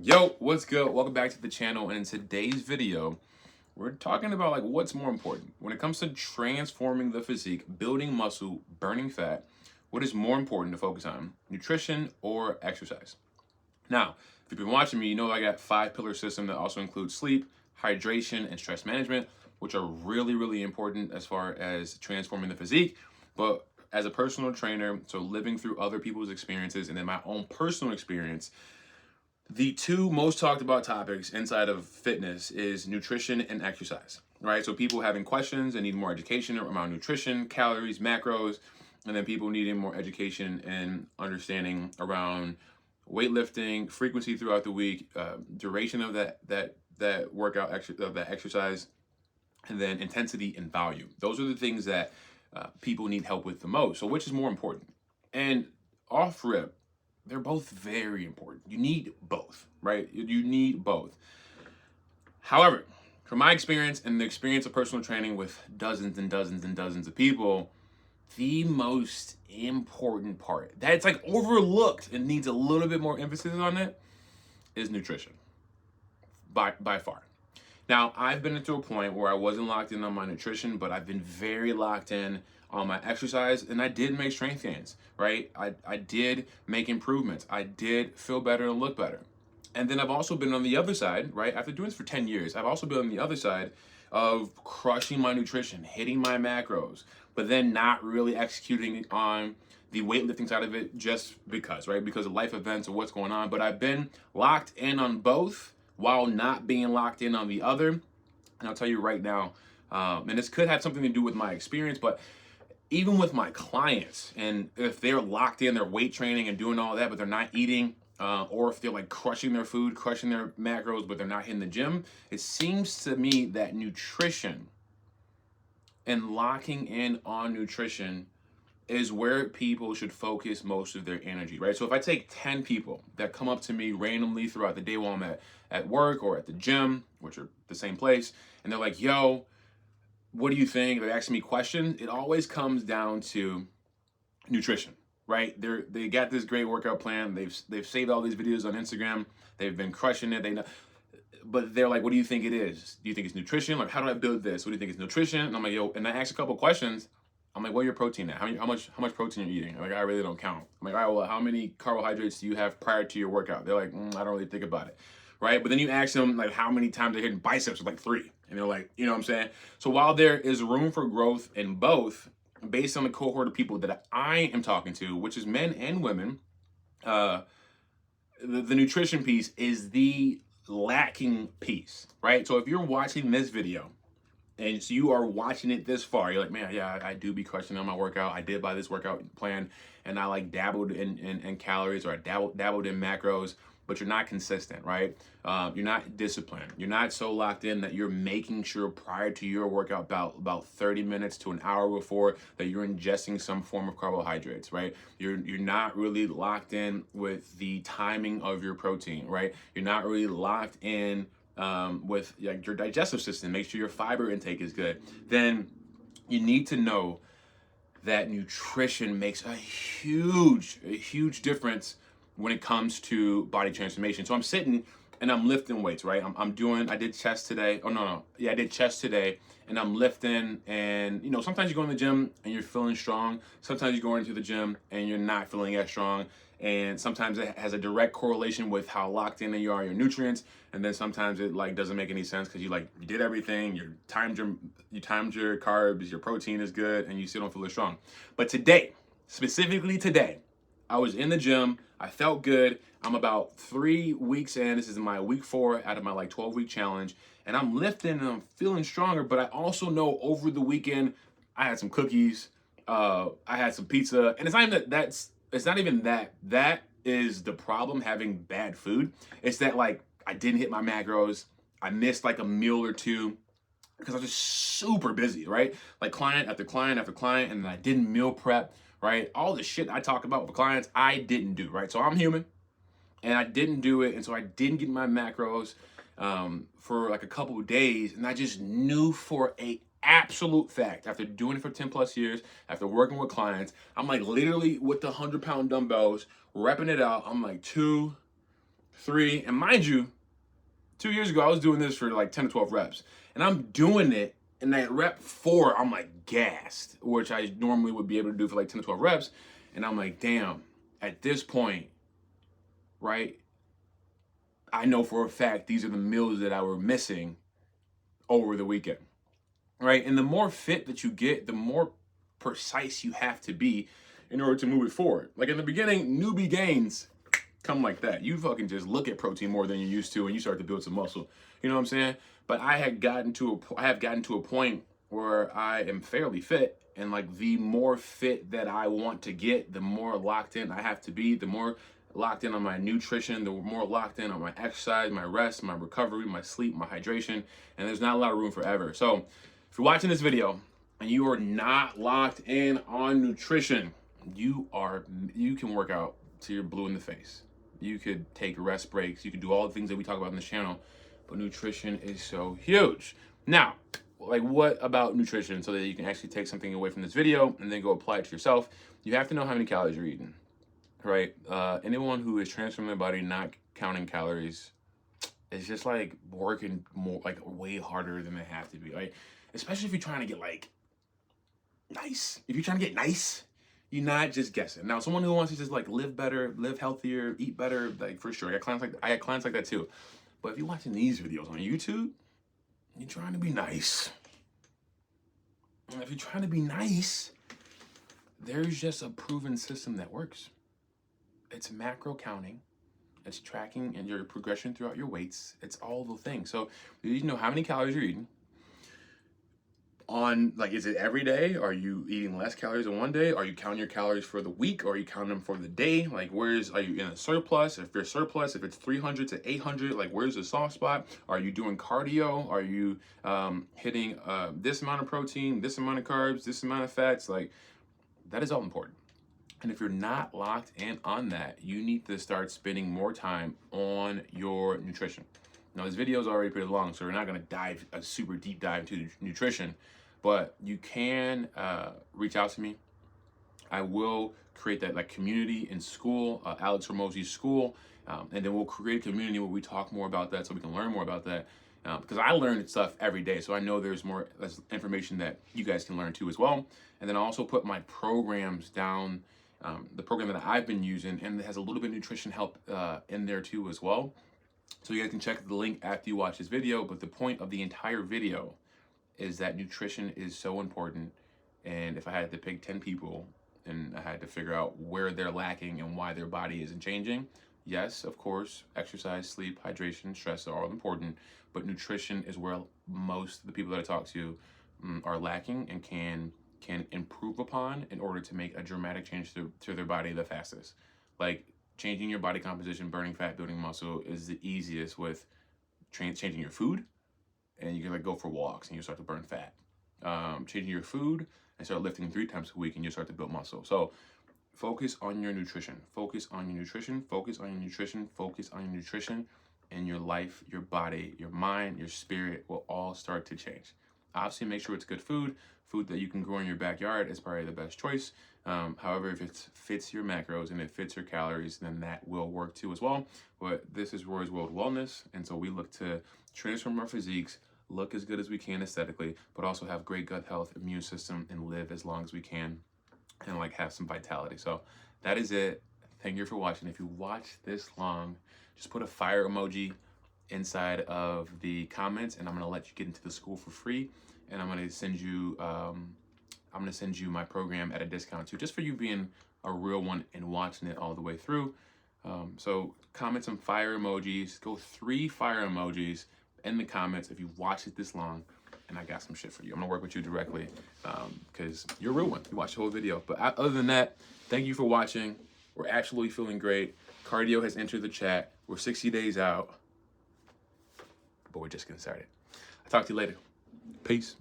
Yo, what's good? Welcome back to the channel. And in today's video, we're talking about like what's more important when it comes to transforming the physique, building muscle, burning fat. What is more important to focus on, nutrition or exercise? Now, if you've been watching me, you know I got 5-pillar system that also includes sleep, hydration, and stress management, which are really important as far as transforming the physique. But as a personal trainer, so living through other people's experiences and then my own personal experience, the two most talked about topics inside of fitness is nutrition and exercise, right? So people having questions and need more education around nutrition, calories, macros, and then people needing more education and understanding around weightlifting, frequency throughout the week, duration of that workout, of that exercise, and then intensity and volume. Those are the things that people need help with the most. So which is more important? And off rip, they're both very important. You need both, right? You need both. However, from my experience and the experience of personal training with dozens and dozens and dozens of people, the most important part that's like overlooked and needs a little bit more emphasis on it is nutrition by far. Now, I've been to a point where I wasn't locked in on my nutrition, but I've been very locked in on my exercise, and I did make strength gains, right? I did make improvements. I did feel better and look better. And then I've also been on the other side, right? After doing this for 10 years, I've also been on the other side of crushing my nutrition, hitting my macros, but then not really executing on the weightlifting side of it just because, right? Because of life events or what's going on. But I've been locked in on both while not being locked in on the other. And I'll tell you right now, and this could have something to do with my experience, but even with my clients, and if they're locked in their weight training and doing all that, but they're not eating, or if they're like crushing their food, crushing their macros, but they're not hitting the gym, it seems to me that nutrition and locking in on nutrition is where people should focus most of their energy, right? So if I take 10 people that come up to me randomly throughout the day while I'm at work or at the gym, which are the same place, and they're like, yo, what do you think? They're asking me questions. It always comes down to nutrition, right? They got this great workout plan. They've saved all these videos on Instagram. They've been crushing it. They know, but they're like, what do you think it is? Do you think it's nutrition? Like, how do I build this? What do you think it's nutrition? And I'm like, yo, and I ask a couple questions. I'm like, what are your protein at? How much protein are you eating? Like, I really don't count. I'm like, all right, well, how many carbohydrates do you have prior to your workout? They're like, I don't really think about it, right? But then you ask them like how many times they're hitting biceps, like 3, and they're like, you know what I'm saying? So while there is room for growth in both, based on the cohort of people that I am talking to, which is men and women, the nutrition piece is the lacking piece, right? So if you're watching this video and so you are watching it this far, you're like, man, yeah, I do be crushing on my workout. I did buy this workout plan, and I like dabbled in calories, or I dabbled in macros, but you're not consistent, right? You're not disciplined. You're not so locked in that you're making sure prior to your workout, about 30 minutes to an hour before, that you're ingesting some form of carbohydrates, right? You're not really locked in with the timing of your protein, right? You're not really locked in with like your digestive system, make sure your fiber intake is good, then you need to know that nutrition makes a huge difference when it comes to body transformation. So I'm sitting and I'm lifting weights, right? I did chest today. Oh, no. Yeah, I did chest today, and I'm lifting, and you know, sometimes you go in the gym and you're feeling strong. Sometimes you go into the gym and you're not feeling as strong. And sometimes it has a direct correlation with how locked in you are your nutrients. And then sometimes it like doesn't make any sense because you did everything, you timed your carbs, your protein is good, and you still don't feel as strong. But today, specifically today, I was in the gym. I felt good. I'm about 3 weeks in. This is my week 4 out of my like 12-week challenge. And I'm lifting and I'm feeling stronger. But I also know over the weekend, I had some cookies. I had some pizza. And it's not even that is the problem, having bad food. It's that like I didn't hit my macros. I missed like a meal or two because I was just super busy, right? Like client after client after client, and then I didn't meal prep, right? All the shit I talk about with clients, I didn't do, right? So I'm human, and I didn't do it, and so I didn't get my macros for like a couple of days, and I just knew for a absolute fact, after doing it for 10 plus years, after working with clients, I'm like literally with the 100-pound dumbbells, repping it out, I'm like 2, 3, and mind you, 2 years ago, I was doing this for like 10 to 12 reps. And I'm doing it, and at rep 4, I'm like gassed, which I normally would be able to do for like 10 to 12 reps. And I'm like, damn, at this point, right, I know for a fact these are the meals that I were missing over the weekend, right? And the more fit that you get, the more precise you have to be in order to move it forward. Like in the beginning, newbie gains come like that. You fucking just look at protein more than you used to, and you start to build some muscle. You know what I'm saying? But I have gotten to a point where I am fairly fit, and like the more fit that I want to get, the more locked in I have to be, the more locked in on my nutrition, the more locked in on my exercise, my rest, my recovery, my sleep, my hydration, and there's not a lot of room for error. So if you're watching this video and you are not locked in on nutrition, you can work out till you're blue in the face. You could take rest breaks. You could do all the things that we talk about on this channel, but nutrition is so huge. Now, like, what about nutrition so that you can actually take something away from this video and then go apply it to yourself? You have to know how many calories you're eating, right? Anyone who is transforming their body, not counting calories, is just like working more, like way harder than they have to be, right? Especially if you're trying to get like nice. If you're trying to get nice, you're not just guessing. Now, someone who wants to just like live better, live healthier, eat better, like for sure. I got clients like that too. But if you're watching these videos on YouTube, you're trying to be nice. And if you're trying to be nice, there's just a proven system that works. It's macro counting. It's tracking and your progression throughout your weights. It's all the things. So you need to know how many calories you're eating. On, like, is it every day? Are you eating less calories in one day? Are you counting your calories for the week, or are you counting them for the day? Like, are you in a surplus? If you're surplus, if it's 300 to 800, like, where's the soft spot? Are you doing cardio? Are you hitting this amount of protein, this amount of carbs, this amount of fats? Like, that is all important. And if you're not locked in on that, you need to start spending more time on your nutrition. Now, this video is already pretty long, so we're not going to dive a super deep dive into nutrition. But you can reach out to me. I will create that like community in school, Alex Hormozi's school, and then we'll create a community where we talk more about that so we can learn more about that. Because I learn stuff every day, so I know there's information that you guys can learn too as well. And then I also put my programs down, the program that I've been using, and it has a little bit of nutrition help in there too as well. So you guys can check the link after you watch this video. But the point of the entire video is that nutrition is so important. And if I had to pick 10 people and I had to figure out where they're lacking and why their body isn't changing, yes, of course, exercise, sleep, hydration, stress are all important, but nutrition is where most of the people that I talk to are lacking and can improve upon in order to make a dramatic change to their body the fastest. Like, changing your body composition, burning fat, building muscle is the easiest with changing your food. And you can like go for walks and you start to burn fat. Changing your food and start lifting 3 times a week and you start to build muscle. So focus on your nutrition. Focus on your nutrition. Focus on your nutrition. Focus on your nutrition. And your life, your body, your mind, your spirit will all start to change. Obviously, make sure it's good food. Food that you can grow in your backyard is probably the best choice. However, if it fits your macros and it fits your calories, then that will work too as well. But this is Roy's World Wellness. And so we look to transform our physiques, look as good as we can aesthetically, but also have great gut health, immune system, and live as long as we can and like have some vitality. So that is it. Thank you for watching. If you watch this long, just put a fire emoji inside of the comments and I'm going to let you get into the school for free. And I'm going to send you my program at a discount too, just for you being a real one and watching it all the way through. So comment some fire emojis, go 3 fire emojis in the comments if you watched it this long, and I got some shit for you. I'm gonna work with you directly because you're a real one. You watched the whole video. But other than that, thank you for watching. We're absolutely feeling great. Cardio has entered the chat. We're 60 days out, but we're just getting started. I'll talk to you later. Peace.